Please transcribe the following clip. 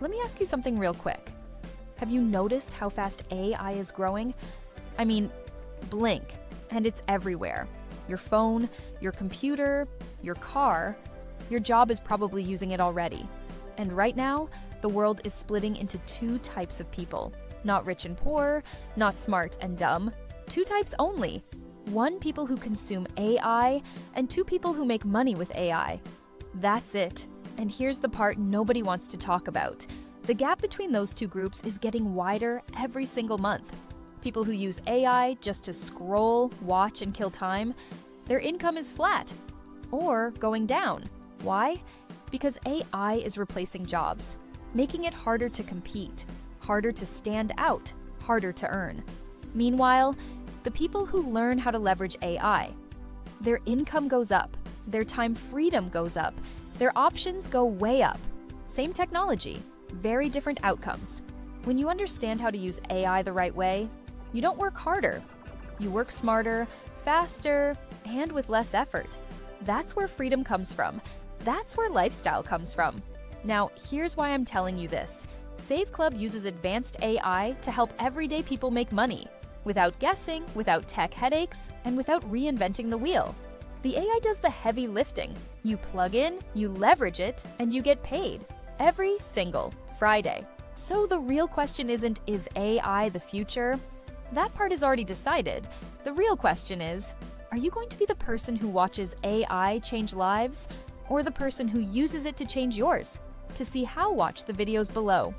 Let me ask you something real quick. Have you noticed how fast AI is growing? I mean, blink, and it's everywhere. Your phone, your computer, your car. Your job is probably using it already. And right now, the world is splitting into two types of people. Not rich and poor, not smart and dumb. Two types only. One, people who consume AI, and two, people who make money with AI. That's it. And here's the part nobody wants to talk about. The gap between those two groups is getting wider every single month. People who use AI just to scroll, watch, and kill time, their income is flat or going down. Why? Because AI is replacing jobs, making it harder to compete, harder to stand out, harder to earn. Meanwhile, the people who learn how to leverage AI, their income goes up, their time freedom goes up, their options go way up. Same technology, very different outcomes. When you understand how to use AI the right way, you don't work harder. You work smarter, faster, and with less effort. That's where freedom comes from. That's where lifestyle comes from. Now, here's why I'm telling you this. Save Club uses advanced AI to help everyday people make money, without guessing, without tech headaches, and without reinventing the wheel. The AI does the heavy lifting. You plug in, you leverage it, and you get paid every single Friday. So the real question isn't, is AI the future? That part is already decided. The real question is, are you going to be the person who watches AI change lives, or the person who uses it to change yours? To see how, watch the videos below.